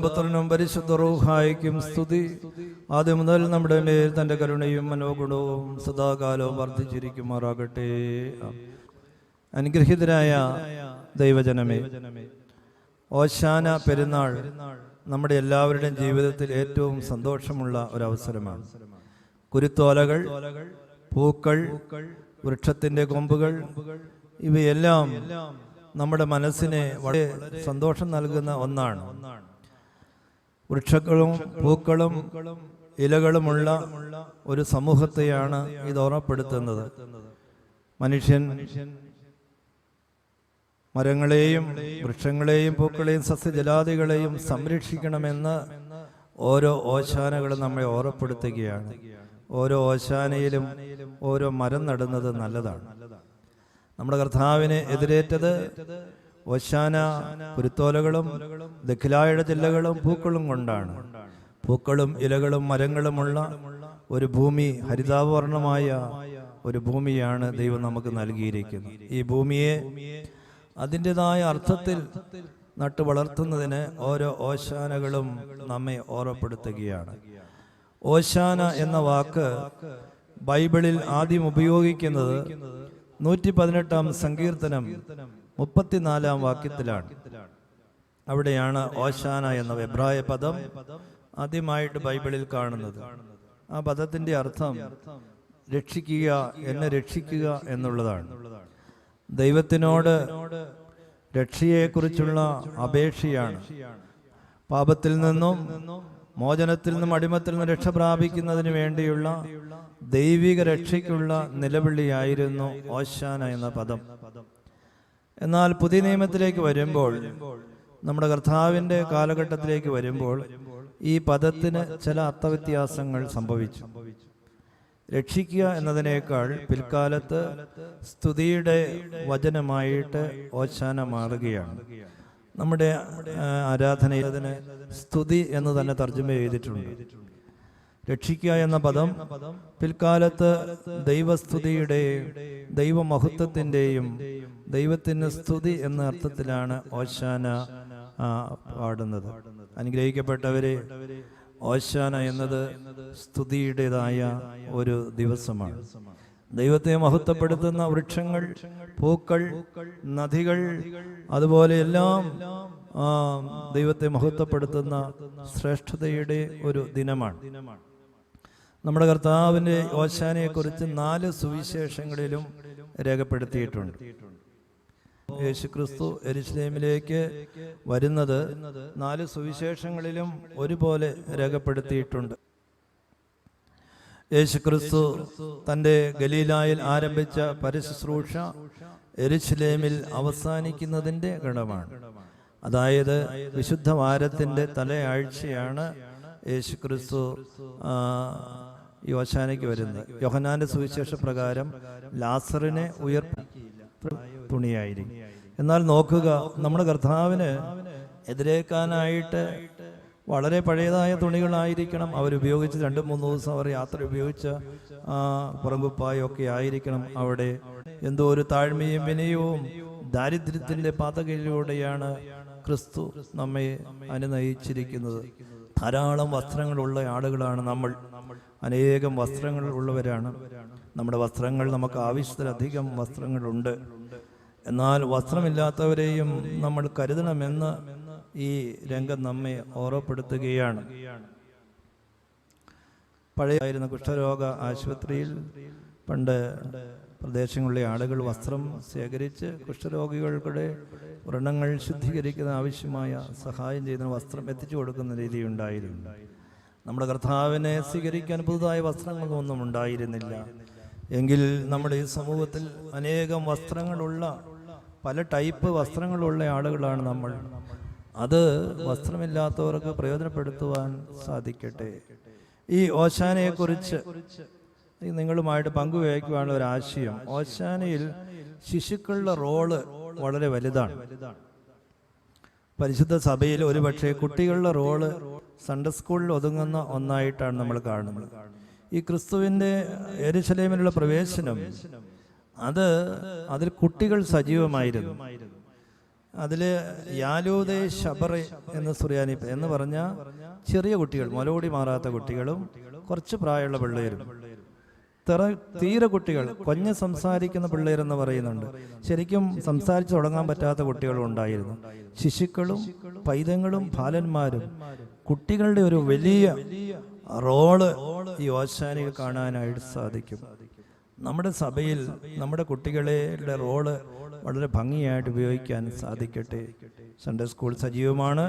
പിതാവിനും പുത്രനും പരിശുദ്ധ റൂഹായിക്കും സ്തുതി. ആദ്യം മുതൽ നമ്മുടെ മേൽ തൻ്റെ കരുണയും മനോഗുണവും സദാകാലവും വർദ്ധിച്ചിരിക്കുമാറാകട്ടെ. അനുഗ്രഹീതരായ ദൈവജനമേ, ഓശാന പെരുന്നാൾ നമ്മുടെ എല്ലാവരുടെയും ജീവിതത്തിൽ ഏറ്റവും സന്തോഷമുള്ള ഒരവസരമാണ്. കുരുത്തോലകൾ, പൂക്കൾ, വൃക്ഷത്തിൻ്റെ കൊമ്പുകൾ ഇവയെല്ലാം നമ്മുടെ മനസ്സിനെ വളരെ സന്തോഷം നൽകുന്ന ഒന്നാണ്. വൃക്ഷങ്ങളും പൂക്കളും ഇലകളുമുള്ള ഒരു സമൂഹത്തെയാണ് ഇത് ഓർമ്മപ്പെടുത്തുന്നത്. മനുഷ്യൻ മരങ്ങളെയും വൃക്ഷങ്ങളെയും പൂക്കളെയും സസ്യജലാദികളെയും സംരക്ഷിക്കണമെന്ന് ഓരോ ഓശാനകളും നമ്മെ ഓർമ്മപ്പെടുത്തുകയാണ്. ഓരോ ഓശാനയിലും ഓരോ മരം നടുന്നത് നല്ലതാണ്. നമ്മുടെ കർത്താവിനെ എതിരേറ്റത് ഓശാന കുരുത്തോലകളും ദഖിലായുടെ ചില്ലകളും പൂക്കളും കൊണ്ടാണ്. പൂക്കളും ഇലകളും മരങ്ങളുമുള്ള ഒരു ഭൂമി, ഹരിതാവർണമായ ഒരു ഭൂമിയാണ് ദൈവം നമുക്ക് നൽകിയിരിക്കുന്നത്. ഈ ഭൂമിയെ അതിൻ്റെതായ അർത്ഥത്തിൽ നട്ടു വളർത്തുന്നതിന് ഓരോ ഓശാനകളും നമ്മെ ഓർമ്മപ്പെടുത്തുകയാണ്. ഓശാന എന്ന വാക്ക് ബൈബിളിൽ ആദ്യം ഉപയോഗിക്കുന്നത് 118-ാം സങ്കീർത്തനം 34-ാം വാക്യത്തിലാണ്. അവിടെയാണ് ഓശാന എന്ന എബ്രായ പദം ആദ്യമായിട്ട് ബൈബിളിൽ കാണുന്നത്. ആ പദത്തിൻ്റെ അർത്ഥം രക്ഷിക്കുക, എന്നെ രക്ഷിക്കുക എന്നുള്ളതാണ്. ദൈവത്തിനോട് രക്ഷയെക്കുറിച്ചുള്ള അപേക്ഷയാണ്. പാപത്തിൽ നിന്നും മോചനത്തിൽ നിന്നും അടിമത്തിൽ നിന്നും രക്ഷ പ്രാപിക്കുന്നതിന് വേണ്ടിയുള്ള ദൈവിക രക്ഷയ്ക്കുള്ള നിലവിളിയായിരുന്നു ഓശാന എന്ന പദം. എന്നാൽ പുതിയ നിയമത്തിലേക്ക് വരുമ്പോൾ, നമ്മുടെ കർത്താവിൻ്റെ കാലഘട്ടത്തിലേക്ക് വരുമ്പോൾ ഈ പദത്തിന് ചില അർത്ഥവ്യത്യാസങ്ങൾ സംഭവിച്ചു. രക്ഷിക്കുക എന്നതിനേക്കാൾ പിൽക്കാലത്ത് സ്തുതിയുടെ വചനമായിട്ട് ഓശാന മാറുകയാണ്. നമ്മുടെ ആരാധനയിൽ അതിന് സ്തുതി എന്ന് തന്നെ തർജ്ജമ ചെയ്തിട്ടുണ്ട്. രക്ഷിക്കുക എന്ന പദം പിൽക്കാലത്ത് ദൈവസ്തുതിയുടെയും ദൈവമഹത്വത്തിൻ്റെയും ദൈവത്തിന് സ്തുതി എന്ന അർത്ഥത്തിലാണ് ഓശാന പാടുന്നത്. അനുഗ്രഹിക്കപ്പെട്ടവരെ, ഓശാന എന്നത് സ്തുതിയുടേതായ ഒരു ദിവസമാണ്. ദൈവത്തെ മഹത്വപ്പെടുത്തുന്ന വൃക്ഷങ്ങൾ, പൂക്കൾ, നദികൾ, അതുപോലെ എല്ലാം ദൈവത്തെ മഹത്വപ്പെടുത്തുന്ന ശ്രേഷ്ഠതയുടെ ഒരു ദിനമാണ്. നമ്മുടെ കർത്താവിൻ്റെ ഓശാനയെക്കുറിച്ച് 4 സുവിശേഷങ്ങളിലും രേഖപ്പെടുത്തിയിട്ടുണ്ട്. യേശുക്രിസ്തു യെരുശലേമിലേക്ക് വരുന്നത് 4 സുവിശേഷങ്ങളിലും ഒരുപോലെ രേഖപ്പെടുത്തിയിട്ടുണ്ട്. യേശുക്രിസ്തു തൻ്റെ ഗലീലായിൽ ആരംഭിച്ച പരശുശ്രൂഷ യെരുശലേമിൽ അവസാനിക്കുന്നതിൻ്റെ ഘടമാണ്. അതായത് വിശുദ്ധ വാരത്തിൻ്റെ തലയാഴ്ചയാണ് യേശുക്രിസ്തു ഈ ഓശാനയ്ക്ക് വരുന്നത്. യോഹന്നാന്റെ സുവിശേഷ പ്രകാരം ലാസറിനെ തുണിയായിരിക്കും. എന്നാൽ നോക്കുക, നമ്മുടെ കർത്താവിന് എതിരേക്കാനായിട്ട് വളരെ പഴയതായ തുണികളായിരിക്കണം അവരുപയോഗിച്ച്. 2-3 ദിവസം അവർ യാത്ര ഉപയോഗിച്ച പുറങ്കുപ്പായൊക്കെ ആയിരിക്കണം. അവിടെ എന്തോ ഒരു താഴ്മയും വിനയവും ദാരിദ്ര്യത്തിൻ്റെ പാതകയിലൂടെയാണ് ക്രിസ്തു നമ്മെ അനുനയിച്ചിരിക്കുന്നത്. ധാരാളം വസ്ത്രങ്ങളുള്ള ആളുകളാണ് നമ്മൾ. അനേകം വസ്ത്രങ്ങൾ ഉള്ളവരാണ്. നമ്മുടെ വസ്ത്രങ്ങൾ, നമുക്ക് ആവശ്യത്തിലധികം വസ്ത്രങ്ങളുണ്ട്. എന്നാൽ വസ്ത്രമില്ലാത്തവരെയും നമ്മൾ കരുതണമെന്ന് ഈ രംഗം നമ്മെ ഓർമ്മപ്പെടുത്തുകയാണ്. പഴയായിരുന്ന കുഷ്ഠരോഗ ആശുപത്രിയിൽ പണ്ട് പ്രദേശങ്ങളിലെ ആളുകൾ വസ്ത്രം ശേഖരിച്ച് കുഷ്ഠരോഗികളുടെ വ്രണങ്ങൾ ശുദ്ധീകരിക്കുന്ന ആവശ്യമായ സഹായം ചെയ്യുന്ന വസ്ത്രം എത്തിച്ചു കൊടുക്കുന്ന രീതിയുണ്ടായിരുന്നു. നമ്മുടെ കർത്താവിനെ സ്വീകരിക്കാൻ പുതുതായ വസ്ത്രങ്ങളൊന്നും ഉണ്ടായിരുന്നില്ല. എങ്കിൽ നമ്മുടെ ഈ സമൂഹത്തിൽ അനേകം വസ്ത്രങ്ങളുള്ള, പല ടൈപ്പ് വസ്ത്രങ്ങളുള്ള ആളുകളാണ് നമ്മൾ. അത് വസ്ത്രമില്ലാത്തവർക്ക് പ്രയോജനപ്പെടുത്തുവാൻ സാധിക്കട്ടെ. ഈ ഓശാനയെക്കുറിച്ച് നിങ്ങളുമായിട്ട് പങ്കുവയ്ക്കുവാനുള്ള ഒരു ആശയം. ഓശാനയിൽ ശിശുക്കളുടെ റോള് വളരെ വലുതാണ്. പരിശുദ്ധ സഭയിൽ ഒരുപക്ഷെ കുട്ടികളുടെ റോള് സൺഡേ സ്കൂളിൽ ഒതുങ്ങുന്ന ഒന്നായിട്ടാണ് നമ്മൾ കാണുന്നത്. ഈ ക്രിസ്തുവിൻ്റെ യെരുശലേമിലുള്ള പ്രവേശനം, അതിൽ കുട്ടികൾ സജീവമായിരുന്നു. അതിൽ യാലൂദേ ശബറെ എന്ന് സുറിയാനി എന്ന് പറഞ്ഞ ചെറിയ കുട്ടികൾ, മുലകൂടി മാറാത്ത കുട്ടികളും കുറച്ച് പ്രായമുള്ള പിള്ളേരും, തീരെ കുട്ടികൾ, കൊഞ്ഞ് സംസാരിക്കുന്ന പിള്ളേരെന്ന് പറയുന്നുണ്ട്. ശരിക്കും സംസാരിച്ച് തുടങ്ങാൻ പറ്റാത്ത കുട്ടികളും ഉണ്ടായിരുന്നു. ശിശുക്കളും പൈതങ്ങളും ബാലന്മാരും. കുട്ടികളുടെ ഒരു വലിയ റോള് ഈ ഓശാനയിൽ കാണാനായിട്ട് സാധിക്കും. നമ്മുടെ സഭയിൽ നമ്മുടെ കുട്ടികളുടെ റോള് വളരെ ഭംഗിയായിട്ട് ഉപയോഗിക്കാൻ സാധിക്കട്ടെ. സൺഡേ സ്കൂൾ സജീവമാണ്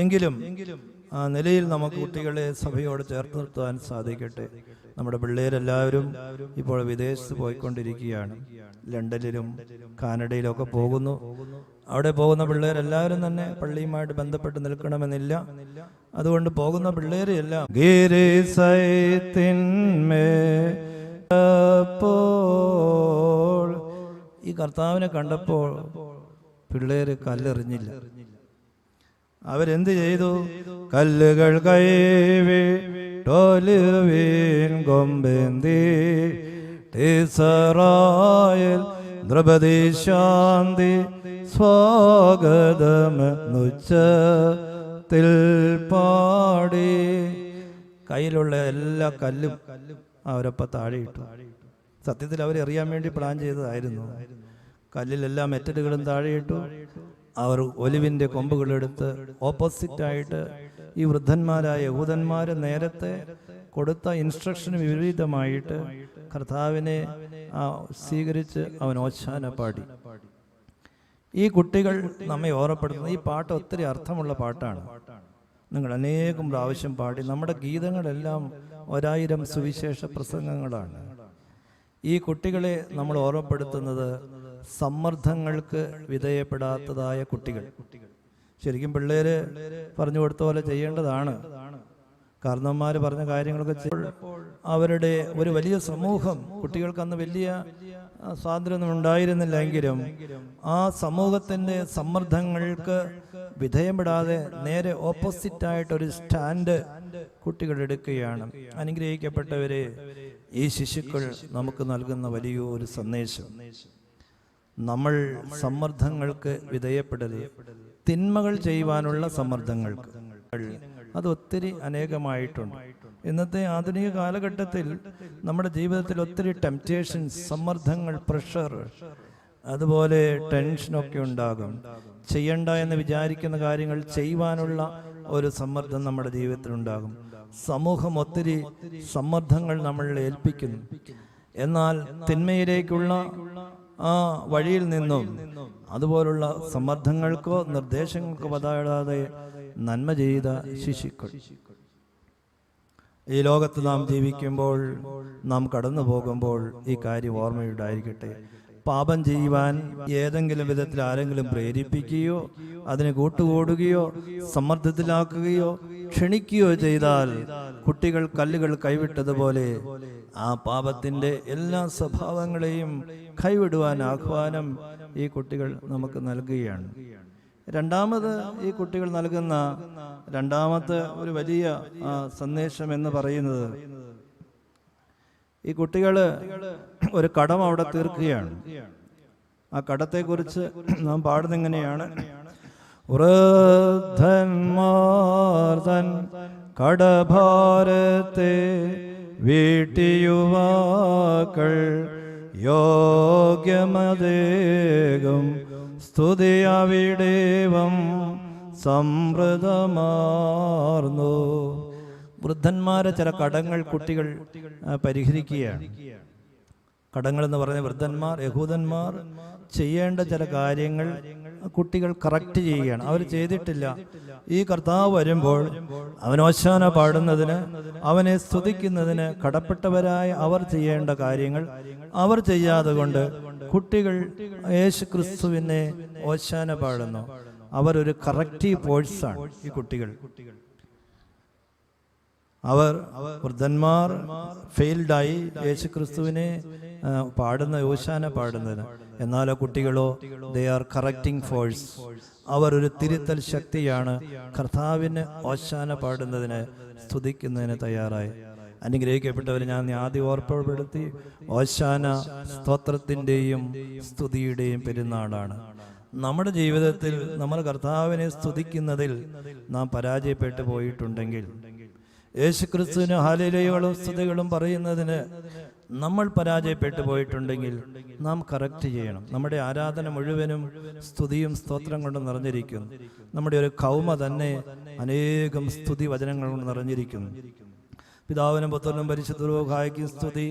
എങ്കിലും ആ നിലയിൽ നമുക്ക് കുട്ടികളെ സഭയോട് ചേർത്ത് നിർത്താൻ സാധിക്കട്ടെ. നമ്മുടെ പിള്ളേരെല്ലാവരും ഇപ്പോൾ വിദേശത്ത് പോയിക്കൊണ്ടിരിക്കുകയാണ്. ലണ്ടനിലും കാനഡയിലും ഒക്കെ പോകുന്നു. അവിടെ പോകുന്ന പിള്ളേരെല്ലാവരും തന്നെ പള്ളിയുമായിട്ട് ബന്ധപ്പെട്ട് നിൽക്കണമെന്നില്ല. അതുകൊണ്ട് പോകുന്ന പിള്ളേരെല്ലാം ഈ കർത്താവിനെ കണ്ടപ്പോൾ പിള്ളേര് കല്ലെറിഞ്ഞില്ല. അവരെന്ത് ചെയ്തു? കല്ലുകൾ കൈവിട്ടൊലുവീൻ കൊമ്പേന്തി ഇസ്രായേൽ ദ്രപതി ശാന്തി സ്വാഗതമെന്നുച്ചത്തിൽ പാടി. കയ്യിലുള്ള എല്ലാ കല്ലും അവരപ്പം താഴെയിട്ടു. സത്യത്തിൽ അവരെറിയാൻ വേണ്ടി പ്ലാൻ ചെയ്തതായിരുന്നു. കല്ലിലെല്ലാം മെറ്റലുകളും താഴെയിട്ടു. അവർ ഒലിവിൻ്റെ കൊമ്പുകളെടുത്ത് ഓപ്പോസിറ്റായിട്ട് ഈ വൃദ്ധന്മാരായ യഹൂദന്മാർ നേരത്തെ കൊടുത്ത ഇൻസ്ട്രക്ഷന് വിപരീതമായിട്ട് കർത്താവിനെ സ്വീകരിച്ച് അവൻ ഓശാന പാടി. ഈ കുട്ടികൾ നമ്മെ ഓർമ്മപ്പെടുത്തുന്നത്, ഈ പാട്ട് ഒത്തിരി അർത്ഥമുള്ള പാട്ടാണ്. നിങ്ങൾ അനേകം പ്രാവശ്യം പാടി. നമ്മുടെ ഗീതങ്ങളെല്ലാം 1000 സുവിശേഷ പ്രസംഗങ്ങളാണ്. ഈ കുട്ടികളെ നമ്മൾ ഓർമ്മപ്പെടുത്തുന്നത് സമ്മർദ്ദങ്ങൾക്ക് വിധേയപ്പെടാത്തതായ കുട്ടികൾ. ശരിക്കും പിള്ളേര് പറഞ്ഞു കൊടുത്ത പോലെ ചെയ്യേണ്ടതാണ്. കാരണവന്മാർ പറഞ്ഞ കാര്യങ്ങളൊക്കെ അവരുടെ ഒരു വലിയ സമൂഹം, കുട്ടികൾക്ക് അന്ന് വലിയ സ്വാതന്ത്ര്യമൊന്നും ഉണ്ടായിരുന്നില്ലെങ്കിലും ആ സമൂഹത്തിൻ്റെ സമ്മർദ്ദങ്ങൾക്ക് വിധേയപ്പെടാതെ നേരെ ഓപ്പോസിറ്റായിട്ടൊരു സ്റ്റാൻഡ് കുട്ടികൾ എടുക്കുകയാണ്. അനുഗ്രഹിക്കപ്പെട്ടവരെ, ഈ ശിശുക്കൾ നമുക്ക് നൽകുന്ന വലിയൊരു സന്ദേശം. നമ്മൾ സമ്മർദ്ദങ്ങൾക്ക് വിധേയപ്പെടരുത്. തിന്മകൾ ചെയ്യുവാനുള്ള സമ്മർദ്ദങ്ങൾക്ക് അത് ഒത്തിരി അനേകമായിട്ടുണ്ട്. ഇന്നത്തെ ആധുനിക കാലഘട്ടത്തിൽ നമ്മുടെ ജീവിതത്തിൽ ഒത്തിരി ടെംപ്റ്റേഷൻസ്, സമ്മർദ്ദങ്ങൾ, പ്രഷർ, അതുപോലെ ടെൻഷനൊക്കെ ഉണ്ടാകും. ചെയ്യണ്ട എന്ന് വിചാരിക്കുന്ന കാര്യങ്ങൾ ചെയ്യുവാനുള്ള ഒരു സമ്മർദ്ദം നമ്മുടെ ജീവിതത്തിലുണ്ടാകും. സമൂഹം ഒത്തിരി സമ്മർദ്ദങ്ങൾ നമ്മളെ ഏൽപ്പിക്കുന്നു. എന്നാൽ തിന്മയിലേക്കുള്ള ആ വഴിയിൽ നിന്നും അതുപോലുള്ള സമ്മർദ്ദങ്ങൾക്കോ നിർദ്ദേശങ്ങൾക്കോ പതാഴാതെ നന്മ ചെയ്ത ശിശുക്കൾ. ഈ ലോകത്ത് നാം ജീവിക്കുമ്പോൾ, നാം കടന്നു പോകുമ്പോൾ ഈ കാര്യം ഓർമ്മയുണ്ടായിരിക്കട്ടെ. പാപം ചെയ്യുവാൻ ഏതെങ്കിലും വിധത്തിൽ ആരെങ്കിലും പ്രേരിപ്പിക്കുകയോ അതിന് കൂട്ടുകൂടുകയോ സമ്മർദ്ദത്തിലാക്കുകയോ ക്ഷണിക്കുകയോ ചെയ്താൽ കുട്ടികൾ കല്ലുകൾ കൈവിട്ടതുപോലെ ആ പാപത്തിൻ്റെ എല്ലാ സ്വഭാവങ്ങളെയും കൈവിടുവാൻ ആഹ്വാനം ഈ കുട്ടികൾ നമുക്ക് നൽകുകയാണ്. രണ്ടാമത് ഈ കുട്ടികൾ നൽകുന്ന രണ്ടാമത്തെ ഒരു വലിയ സന്ദേശം എന്ന് പറയുന്നത്, ഈ കുട്ടികൾ ഒരു കടം അവിടെ തീർക്കുകയാണ്. ആ കടത്തെക്കുറിച്ച് നാം പാടുന്നെങ്ങനെയാണ്? വൃദ്ധന്മാർ തൻ കടഭാരത്തെ വീട്ടിയുവാക്കൾ യോഗ്യമതേകം സ്തുതിയവിടേവം സമൃദ്ധമാർന്നു. വൃദ്ധന്മാരെ ചില കടങ്ങൾ കുട്ടികൾ പരിഹരിക്കുകയാണ്. കടങ്ങൾ എന്ന് പറഞ്ഞ വൃദ്ധന്മാർ, യഹൂദന്മാർ ചെയ്യേണ്ട ചില കാര്യങ്ങൾ കുട്ടികൾ കറക്റ്റ് ചെയ്യുകയാണ്. അവർ ചെയ്തിട്ടില്ല. ഈ കർത്താവ് വരുമ്പോൾ അവൻ ഓശാന പാടുന്നതിന്, അവനെ സ്തുതിക്കുന്നതിന് കടപ്പെട്ടവരായ അവർ ചെയ്യേണ്ട കാര്യങ്ങൾ അവർ ചെയ്യാതെ കൊണ്ട് കുട്ടികൾ യേശു ക്രിസ്തുവിനെ ഓശാന പാടുന്നു. അവരൊരു കറക്റ്റീവ് ഫോഴ്സാണ് ഈ കുട്ടികൾ. അവർ വൃദ്ധന്മാർ ഫെയിൽഡായി യേശു ക്രിസ്തുവിനെ പാടുന്ന ഓശാന പാടുന്നതിന്. എന്നാൽ ആ കുട്ടികളോ ദേ ആർ കറക്റ്റിംഗ് ഫോഴ്സ്. അവർ ഒരു തിരുത്തൽ ശക്തിയാണ്. കർത്താവിന് ഓശാന പാടുന്നതിന്, സ്തുതിക്കുന്നതിന് തയ്യാറായി. അനുഗ്രഹിക്കപ്പെട്ടവർ, ഞാൻ ആദ്യം ഓർമ്മപ്പെടുത്തി, ഓശാന സ്തോത്രത്തിൻ്റെയും സ്തുതിയുടെയും പെരുന്നാളാണ്. നമ്മുടെ ജീവിതത്തിൽ നമ്മൾ കർത്താവിനെ സ്തുതിക്കുന്നതിൽ നാം പരാജയപ്പെട്ടു പോയിട്ടുണ്ടെങ്കിൽ, യേശുക്രിസ്തുവിന് ഹല്ലേലൂയകളും സ്തുതികളും പറയുന്നതിന് നമ്മൾ പരാജയപ്പെട്ടു പോയിട്ടുണ്ടെങ്കിൽ നാം കറക്റ്റ് ചെയ്യണം. നമ്മുടെ ആരാധന മുഴുവനും സ്തുതിയും സ്തോത്രം കൊണ്ട് നിറഞ്ഞിരിക്കുന്നു. നമ്മുടെ ഒരു കൗമ തന്നെ അനേകം സ്തുതി വചനങ്ങൾ കൊണ്ട് നിറഞ്ഞിരിക്കുന്നു. പിതാവിനും പുത്രനും പരിശുദ്ധ റൂഹായ്ക്കും സ്തുതി.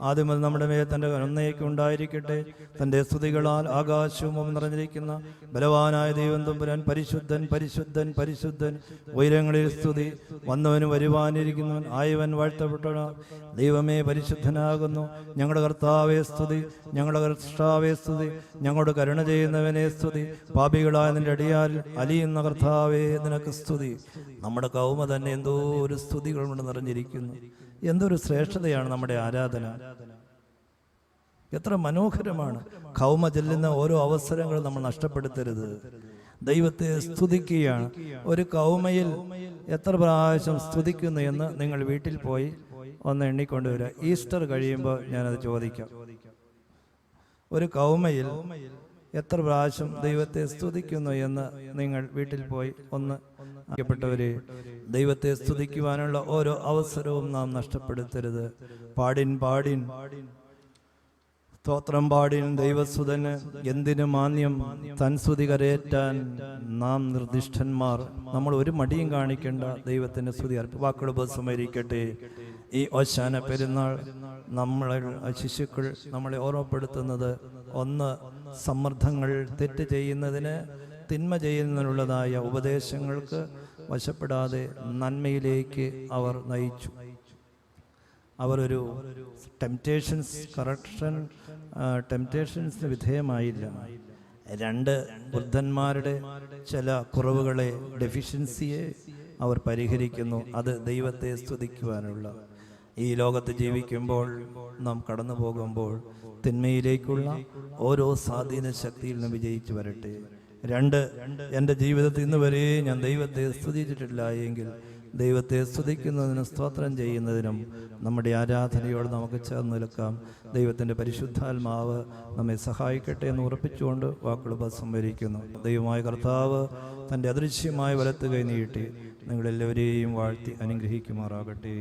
ആദ്യം മുതൽ നമ്മുടെ മേൽ തൻ്റെ ഒന്നേക്കും ഉണ്ടായിരിക്കട്ടെ. തൻ്റെ സ്തുതികളാൽ ആകാശവും നിറഞ്ഞിരിക്കുന്ന ബലവാനായ ദൈവം തമ്പുരാൻ പരിശുദ്ധൻ പരിശുദ്ധൻ പരിശുദ്ധൻ. ഉയരങ്ങളിൽ സ്തുതി. വന്നവനും വരുവാനിരിക്കുന്നവൻ ആയവൻ വാഴ്ത്തപ്പെട്ടവൻ ദൈവമേ പരിശുദ്ധനാകുന്നു. ഞങ്ങളുടെ കർത്താവേ സ്തുതി, ഞങ്ങളുടെ കർത്താവേ സ്തുതി, ഞങ്ങളോട് കരുണ ചെയ്യുന്നവനെ സ്തുതി. പാപികളായ നിന്റെ അടിയാൽ അലിയുന്ന കർത്താവേ നിനക്ക് സ്തുതി. നമ്മുടെ കൗമ തന്നെ എന്തോ ഒരു സ്തുതികൾ കൊണ്ട് നിറഞ്ഞിരിക്കുന്നു. എന്തൊരു ശ്രേഷ്ഠതയാണ് നമ്മുടെ ആരാധന! എത്ര മനോഹരമാണ്! കൗമ ചെല്ലുന്ന ഓരോ അവസരങ്ങളും നമ്മൾ നഷ്ടപ്പെടുത്തരുത്. ദൈവത്തെ സ്തുതിക്കുകയാണ്. ഒരു കൗമയിൽ എത്ര പ്രാവശ്യം സ്തുതിക്കുന്നു എന്ന് നിങ്ങൾ വീട്ടിൽ പോയി ഒന്ന് എണ്ണിക്കൊണ്ടുവരിക. ഈസ്റ്റർ കഴിയുമ്പോൾ ഞാനത് ചോദിക്കാം. ഒരു കൗമയിൽ എത്ര പ്രാവശ്യം ദൈവത്തെ സ്തുതിക്കുന്നു എന്ന് നിങ്ങൾ വീട്ടിൽ പോയി ഒന്ന് പ്പെട്ടവരെ, ദൈവത്തെ സ്തുതിക്കുവാനുള്ള ഓരോ അവസരവും നാം നഷ്ടപ്പെടുത്തരുത്. പാടിൻ പാടിൻ സ്തോത്രം പാടിൻ ദൈവസുതന് എന്തിനു മാന്യം തൻ സ്തുതി കരയേറ്റാൻ നാം നിർദ്ദിഷ്ടന്മാർ. നമ്മൾ ഒരു മടിയും കാണിക്കേണ്ട ദൈവത്തിന്റെ സ്തുതി വാക്കുകൾ ഉപസംഹരിക്കട്ടെ. ഈ ഓശാന പെരുന്നാൾ ശിശുക്കൾ നമ്മളെ ഓർമ്മപ്പെടുത്തുന്നത്, ഒന്ന്, സമ്മർദ്ദങ്ങൾ, തെറ്റ് ചെയ്യുന്നതിന്, തിന്മ ചെയ്യുന്നതിനുള്ളതായ ഉപദേശങ്ങൾക്ക് വശപ്പെടാതെ നന്മയിലേക്ക് അവർ നയിച്ചു. അവരൊരു ടെംപ്റ്റേഷൻസിന് വിധേയമായില്ല. രണ്ട്, വൃദ്ധന്മാരുടെ ചില കുറവുകളെ, ഡെഫിഷ്യൻസിയെ അവർ പരിഹരിക്കുന്നു. അത് ദൈവത്തെ സ്തുതിക്കുവാനുള്ള. ഈ ലോകത്ത് ജീവിക്കുമ്പോൾ, നാം കടന്നു പോകുമ്പോൾ തിന്മയിലേക്കുള്ള ഓരോ സ്വാധീന ശക്തിയിൽ നിന്ന് വിജയിച്ചു വരട്ടെ. രണ്ട്, എൻ്റെ ജീവിതത്തിൽ ഇന്ന് വരെ ഞാൻ ദൈവത്തെ സ്തുതിച്ചിട്ടില്ല എങ്കിൽ ദൈവത്തെ സ്തുതിക്കുന്നതിനും സ്തോത്രം ചെയ്യുന്നതിനും നമ്മുടെ ആരാധനയോട് നമുക്ക് ചേർന്ന് നിൽക്കാം. ദൈവത്തിൻ്റെ പരിശുദ്ധാത്മാവ് നമ്മെ സഹായിക്കട്ടെ എന്ന് ഉറപ്പിച്ചുകൊണ്ട് വാക്കുകൾ ഉപസംഹരിക്കുന്നു. ദൈവമായ കർത്താവ് തൻ്റെ അദൃശ്യമായ വലത്ത് കൈ നീട്ടി നിങ്ങളെല്ലാവരെയും വാഴ്ത്തി അനുഗ്രഹിക്കുമാറാകട്ടെ.